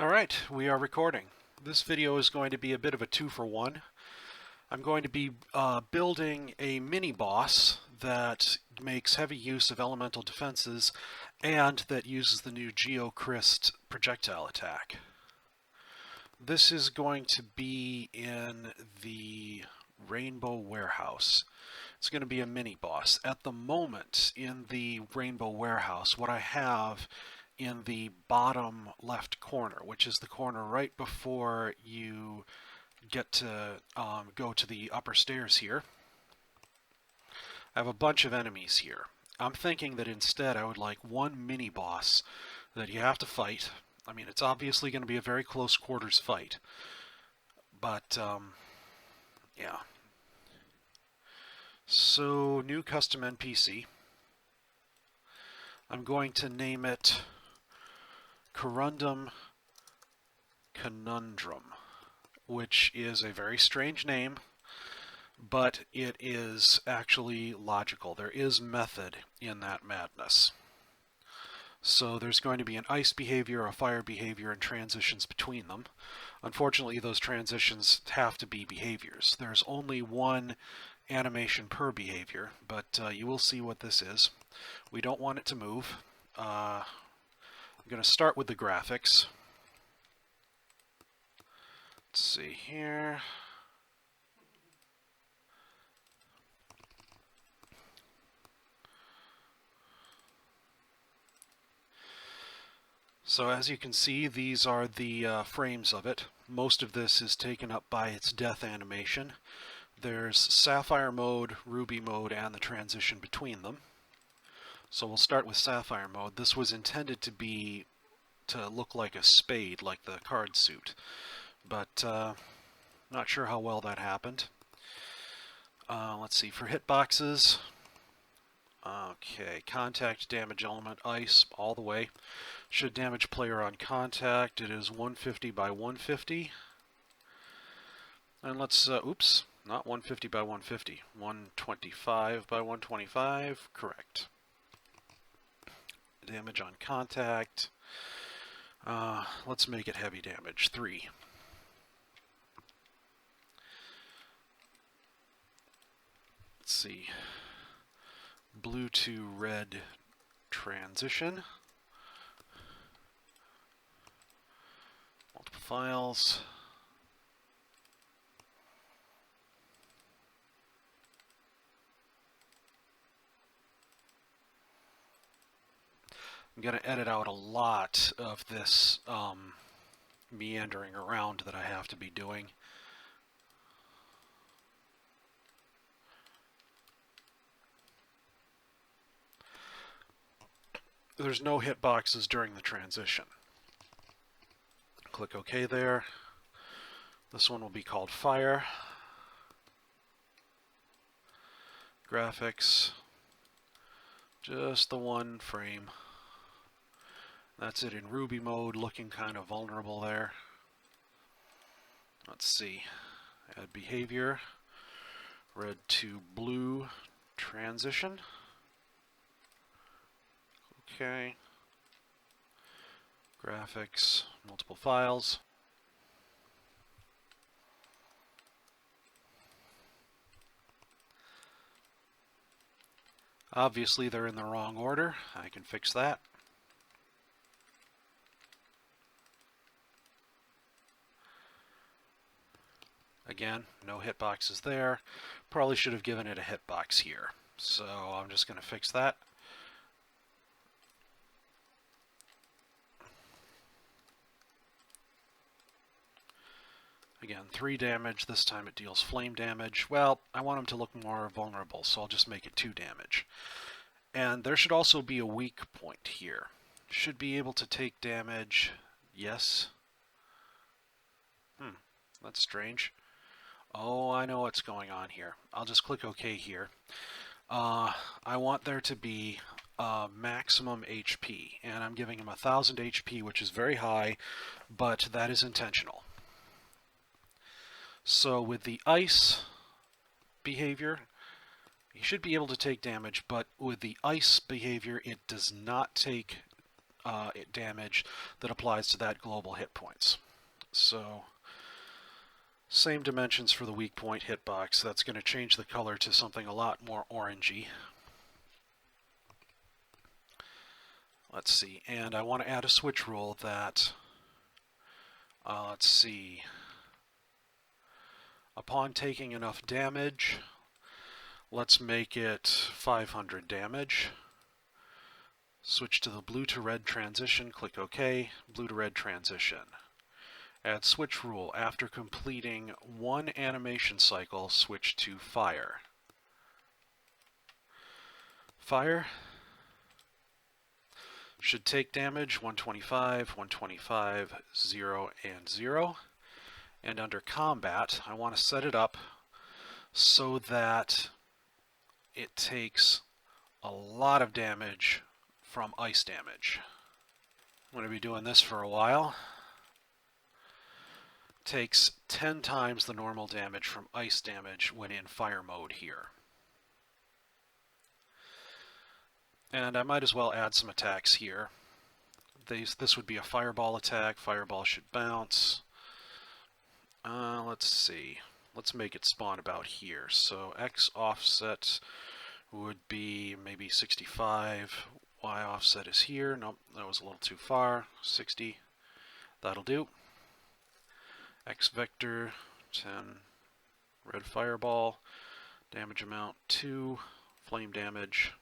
Alright, we are recording. This video is going to be a bit of a 2-for-1. I'm going to be building a mini-boss that makes heavy use of elemental defenses and that uses the new GeoCryst projectile attack. This is going to be in the Rainbow Warehouse. It's going to be a mini-boss. At the moment, in the Rainbow Warehouse, what I have in the bottom left corner, which is the corner right before you get to go to the upper stairs here, I have a bunch of enemies here. I'm thinking that instead I would like one mini-boss that you have to fight. I mean, it's obviously going to be a very close quarters fight, but yeah. So, new custom NPC. I'm going to name it Corundum Conundrum, which is a very strange name, but it is actually logical. There is method in that madness. So there's going to be an ice behavior, a fire behavior, and transitions between them. Unfortunately, those transitions have to be behaviors. There's only one animation per behavior, but you will see what this is. We don't want it to move. I'm going to start with the graphics. Let's see here. So as you can see, these are the frames of it. Most of this is taken up by its death animation. There's Sapphire Mode, Ruby Mode, and the transition between them. So we'll start with Sapphire Mode. This was intended to look like a spade, like the card suit, but not sure how well that happened. Let's see, for hitboxes, okay, contact, damage element, ice, all the way. Should damage player on contact. It is 150 by 150. And let's, oops, not 150 by 150, 125 by 125, correct. Damage on contact. Let's make it heavy damage, 3. Let's see. Blue to red transition. Multiple files. I'm going to edit out a lot of this meandering around that I have to be doing. There's no hitboxes during the transition. Click OK there. This one will be called Fire. Graphics. Just the one frame. That's it in Ruby mode, looking kind of vulnerable there. Let's see. Add behavior. Red to blue transition. Okay. Graphics, multiple files. Obviously they're in the wrong order. I can fix that. Again, no hitboxes there. Probably should have given it a hitbox here. So I'm just going to fix that. Again, 3 damage. This time it deals flame damage. Well, I want him to look more vulnerable, so I'll just make it 2 damage. And there should also be a weak point here. Should be able to take damage. Yes. That's strange. Oh, I know what's going on here. I'll just click OK here. I want there to be maximum HP, and I'm giving him 1000 HP, which is very high, but that is intentional. So with the ice behavior, he should be able to take damage, but with the ice behavior, it does not take damage that applies to that global hit points. So same dimensions for the weak point hitbox. That's going to change the color to something a lot more orangey. Let's see, and I want to add a switch rule that, let's see, upon taking enough damage, let's make it 500 damage. Switch to the blue to red transition, click OK, blue to red transition. Add switch rule. After completing one animation cycle, switch to fire. Fire should take damage 125, 125, 0, and 0. And under combat, I want to set it up so that it takes a lot of damage from ice damage. I'm going to be doing this for a while. Takes 10 times the normal damage from ice damage when in fire mode here. And I might as well add some attacks here. This would be a fireball attack. Fireball should bounce. Let's see. Let's make it spawn about here. So X offset would be maybe 65. Y offset is here. Nope, that was a little too far. 60. That'll do. X vector, 10. Red fireball. Damage amount 2. Flame damage.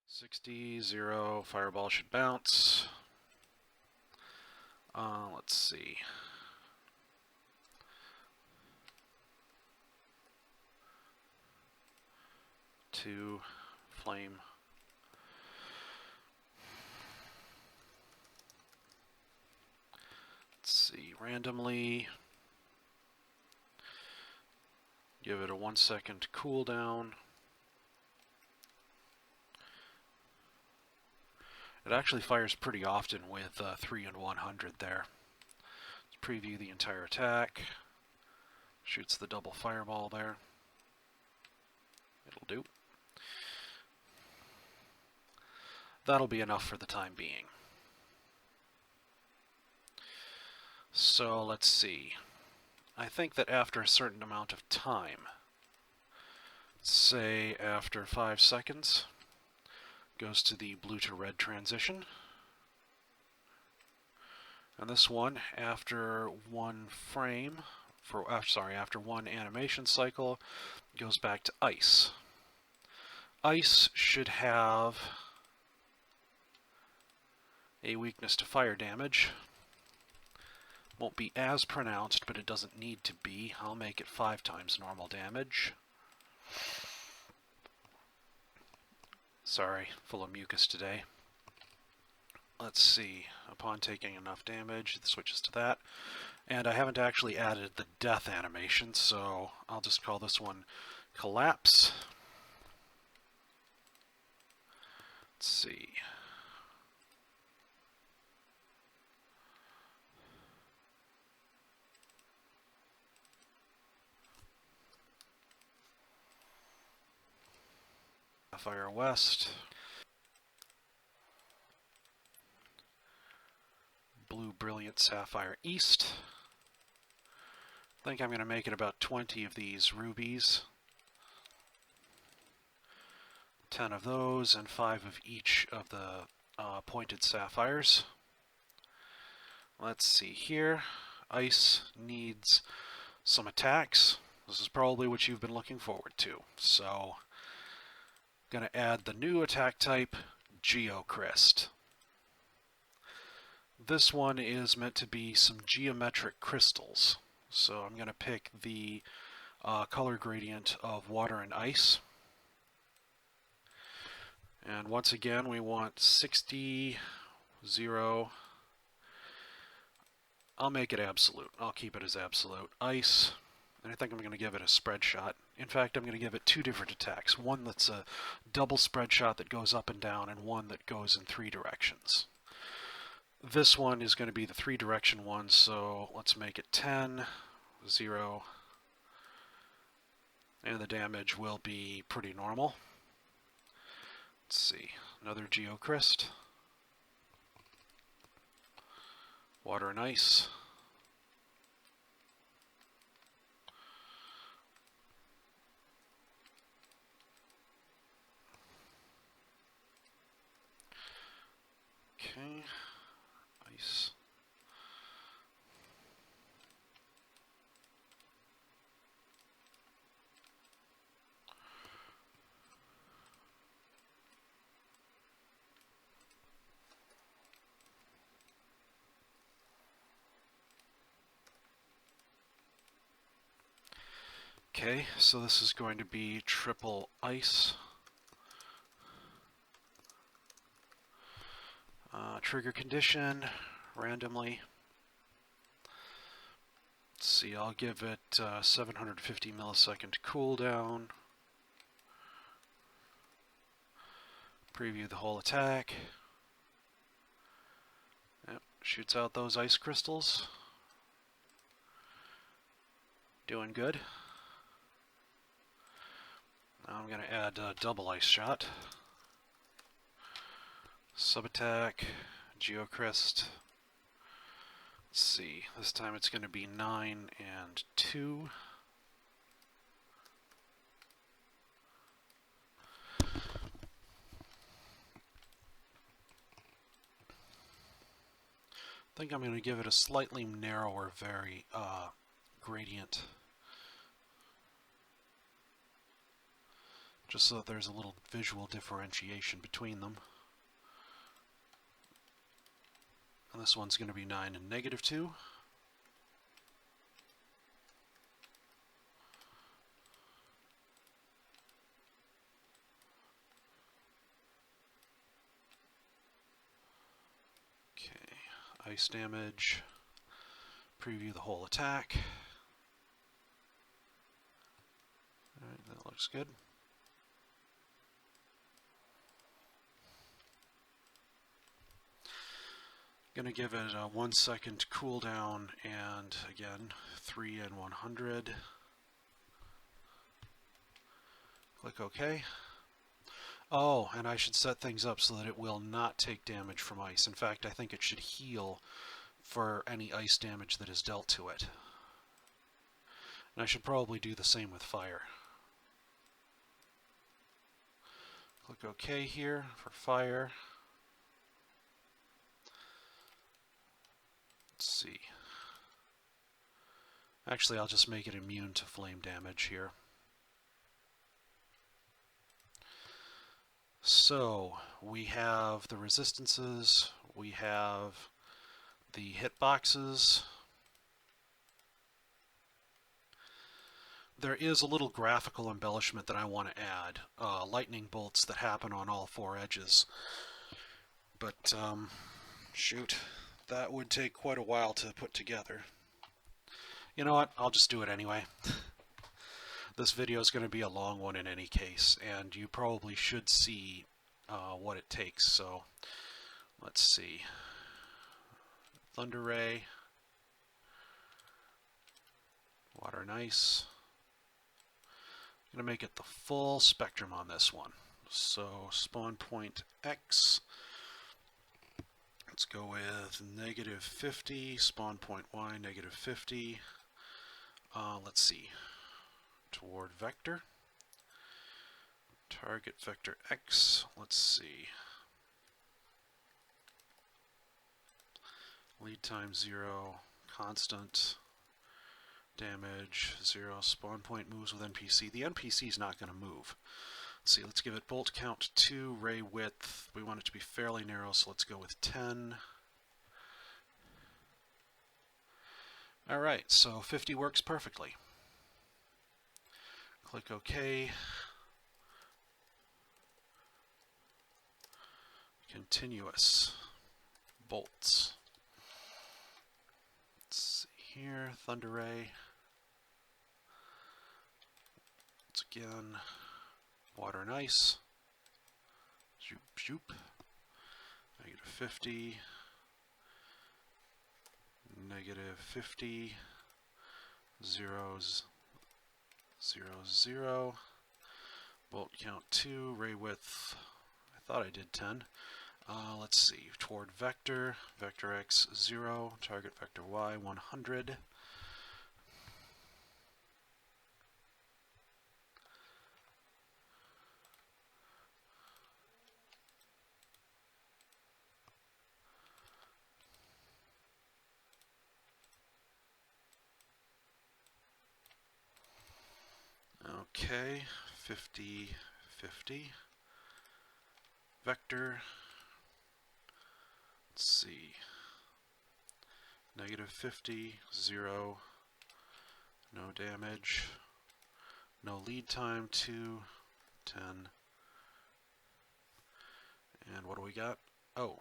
$60, 0, fireball should bounce. Let's see. Two, flame. Let's see, randomly. Give it a 1 second cooldown. It actually fires pretty often with 3 and 100 there. Let's preview the entire attack. Shoots the double fireball there. It'll do. That'll be enough for the time being. So let's see. I think that after a certain amount of time, say after 5 seconds, goes to the blue to red transition. And this one, after one frame, after one animation cycle, goes back to ice. Ice should have a weakness to fire damage. Won't be as pronounced, but it doesn't need to be. I'll make it 5 times normal damage. Sorry, full of mucus today. Let's see. Upon taking enough damage, it switches to that. And I haven't actually added the death animation, so I'll just call this one Collapse. Let's see. Sapphire West. Blue Brilliant Sapphire East. I think I'm going to make it about 20 of these rubies. 10 of those and 5 of each of the pointed sapphires. Let's see here. Ice needs some attacks. This is probably what you've been looking forward to. So, going to add the new attack type, GeoCryst. This one is meant to be some geometric crystals. So I'm going to pick the color gradient of water and ice. And once again, we want 60, 0. I'll make it absolute. I'll keep it as absolute. Ice, And I think I'm going to give it a spread shot. In fact, I'm going to give it two different attacks. One that's a double spread shot that goes up and down, and one that goes in 3 directions. This one is going to be the 3-direction one, so let's make it 10, 0, and the damage will be pretty normal. Let's see, another GeoCryst. Water and ice. Okay, ice. Okay, so this is going to be triple ice. Trigger condition, randomly. Let's see, I'll give it 750 millisecond cooldown. Preview the whole attack. Yep, shoots out those ice crystals. Doing good. Now I'm going to add a double ice shot. Subattack, GeoCryst. Let's see, this time it's going to be 9 and 2. I think I'm going to give it a slightly narrower gradient, just so that there's a little visual differentiation between them. And this one's going to be 9 and -2. Okay, ice damage. Preview the whole attack. Alright, that looks good. Gonna give it a 1 second cooldown, and again 3 and 100. Click OK. Oh, and I should set things up so that it will not take damage from ice. In fact, I think it should heal for any ice damage that is dealt to it. And I should probably do the same with fire. Click OK here for fire. Let's see. Actually, I'll just make it immune to flame damage here. So, we have the resistances, we have the hitboxes. There is a little graphical embellishment that I want to add. Lightning bolts that happen on all 4 edges. But, shoot. That would take quite a while to put together. You know what? I'll just do it anyway. This video is going to be a long one in any case, and you probably should see what it takes. So, let's see. Thunder Ray. Water and ice. I'm going to make it the full spectrum on this one. So, spawn point X. Let's go with -50, spawn point Y, -50. Let's see. Toward vector. Target vector X. Let's see. Lead time 0. Constant. Damage 0. Spawn point moves with NPC. The NPC is not going to move. Let's see, let's give it bolt count 2, ray width. We want it to be fairly narrow, so let's go with 10. Alright, so 50 works perfectly. Click OK. Continuous. Bolts. Let's see here, Thunder Ray. again. Water and ice. Zoop, zoop. Negative 50. Negative 50. Zeros. 0, 0. Bolt count 2. Ray width. I thought I did 10. Let's see. Toward vector. Vector x 0. Target vector y 100. Okay, 50, 50. Vector. Let's see. Negative 50, 0. No damage. No lead time, 2, 10. And what do we got? Oh,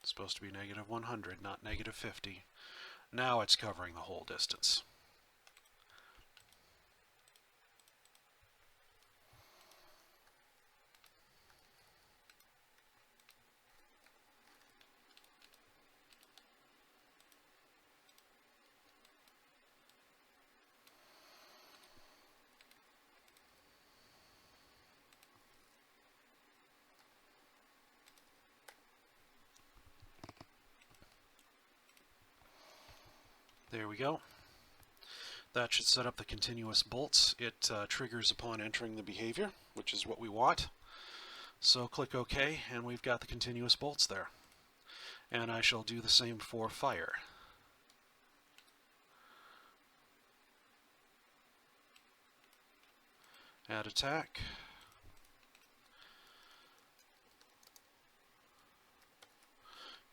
it's supposed to be negative 100, not negative 50. Now it's covering the whole distance. There we go. That should set up the continuous bolts. It triggers upon entering the behavior, which is what we want. So click OK, and we've got the continuous bolts there. And I shall do the same for fire. Add attack.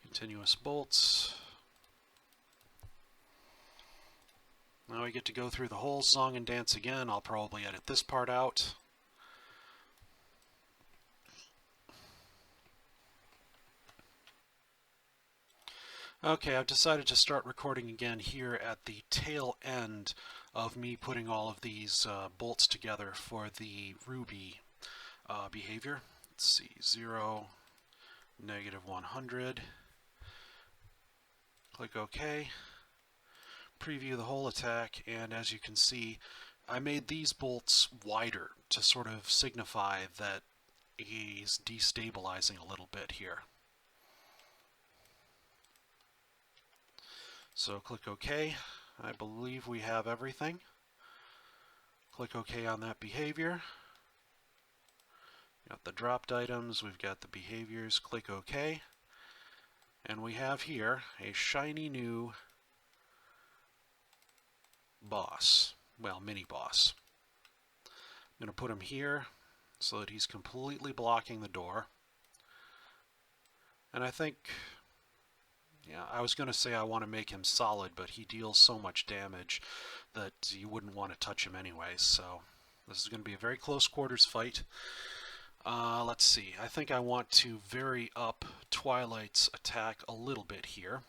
Continuous bolts. Now we get to go through the whole song and dance again. I'll probably edit this part out. Okay, I've decided to start recording again here at the tail end of me putting all of these bolts together for the Ruby behavior. Let's see, 0, negative 100. Click OK. Preview the whole attack, and as you can see, I made these bolts wider to sort of signify that he's destabilizing a little bit here. So click OK. I believe we have everything. Click OK on that behavior. Got the dropped items, we've got the behaviors, click OK. And we have here a shiny new boss. Well, mini boss. I'm going to put him here so that he's completely blocking the door. And I think, yeah, I was going to say I want to make him solid, but he deals so much damage that you wouldn't want to touch him anyway. So this is going to be a very close quarters fight. Let's see. I think I want to vary up Twilight's attack a little bit here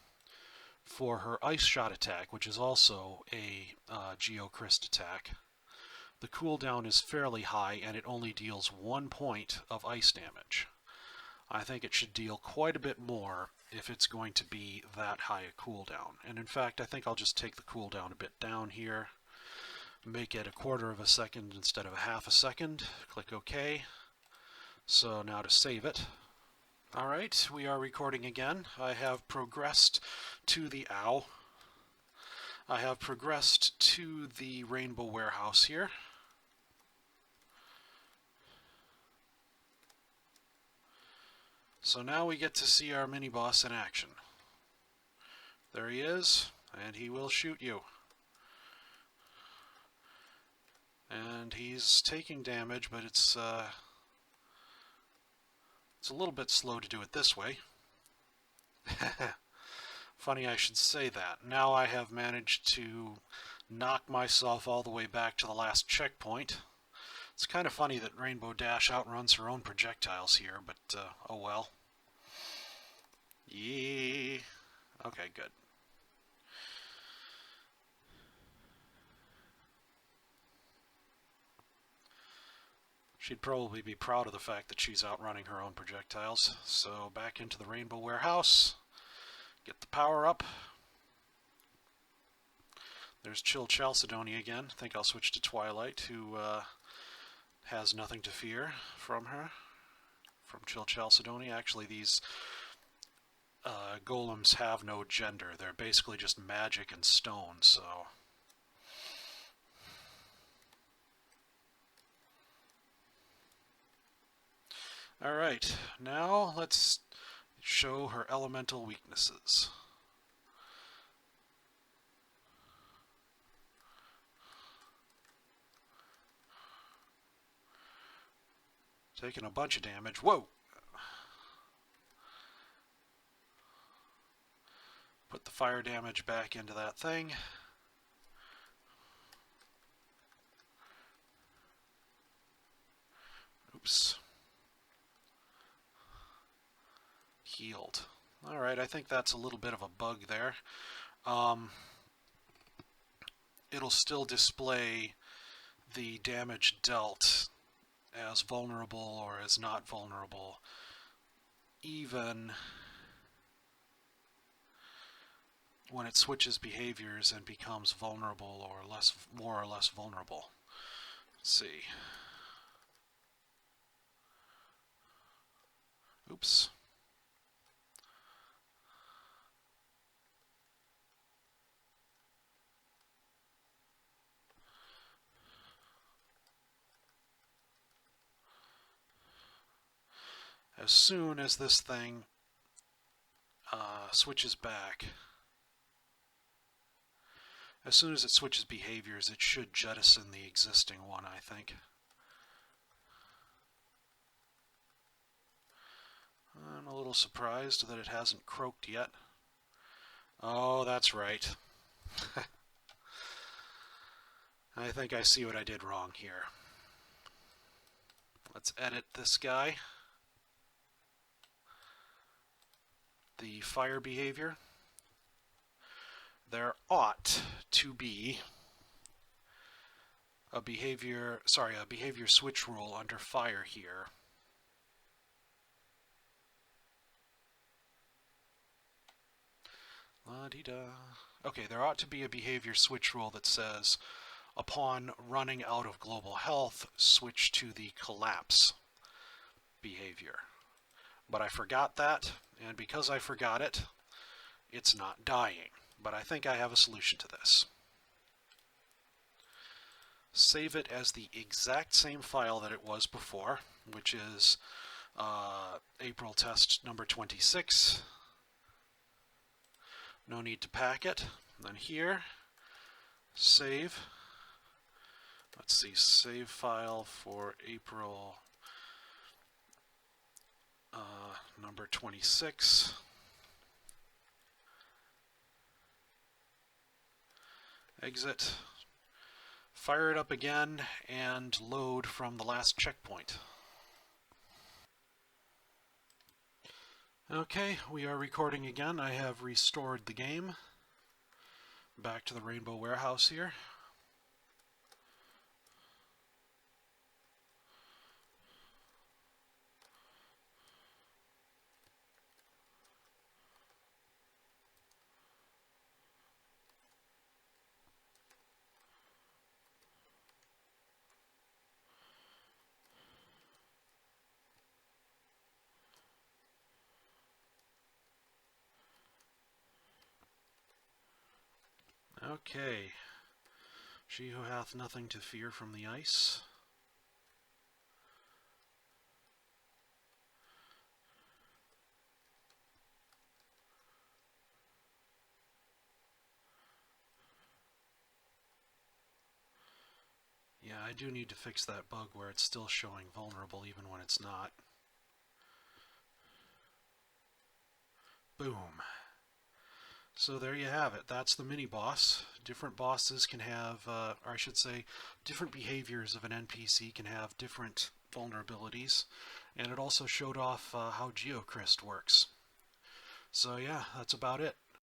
for her ice shot attack, which is also a GeoCryst attack. The cooldown is fairly high, and it only deals 1 point of ice damage. I think it should deal quite a bit more if it's going to be that high a cooldown. And in fact, I think I'll just take the cooldown a bit down here, make it 1/4 of a second instead of 1/2 a second. Click OK. So now to save it. Alright, we are recording again. I have progressed to the owl. I have progressed to the rainbow warehouse here. So now we get to see our mini boss in action. There he is, and he will shoot you. And he's taking damage, but it's a little bit slow to do it this way. Funny I should say that. Now I have managed to knock myself all the way back to the last checkpoint. It's kind of funny that Rainbow Dash outruns her own projectiles here, but oh well. Yeah. Okay, good. She'd probably be proud of the fact that she's outrunning her own projectiles. So back into the Rainbow Warehouse. Get the power up. There's Chill Chalcedony again. I think I'll switch to Twilight, who has nothing to fear from her. From Chill Chalcedony. Actually, these golems have no gender. They're basically just magic and stone, so... Alright, now let's show her elemental weaknesses. Taking a bunch of damage. Whoa! Put the fire damage back into that thing. Oops. Healed. Alright, I think that's a little bit of a bug there. It'll still display the damage dealt as vulnerable or as not vulnerable, even when it switches behaviors and becomes vulnerable or more or less vulnerable. Let's see. Oops. As soon as this thing switches back, as soon as it switches behaviors, it should jettison the existing one, I think. I'm a little surprised that it hasn't croaked yet. Oh, that's right. I think I see what I did wrong here. Let's edit this guy. The fire behavior. There ought to be a behavior switch rule under fire here. La-dee-da. Okay, there ought to be a behavior switch rule that says, upon running out of global health, switch to the collapse behavior. But I forgot that, and because I forgot it, it's not dying. But I think I have a solution to this. Save it as the exact same file that it was before, which is April test number 26. No need to pack it. And then here, save. Let's see, save file for April number 26. Exit. Fire it up again and load from the last checkpoint. Okay, we are recording again. I have restored the game. Back to the Rainbow Warehouse here. Okay. She who hath nothing to fear from the ice. Yeah, I do need to fix that bug where it's still showing vulnerable even when it's not. Boom. So there you have it. That's the mini-boss. Different bosses can have, or I should say, different behaviors of an NPC can have different vulnerabilities. And it also showed off how GeoCryst works. So yeah, that's about it.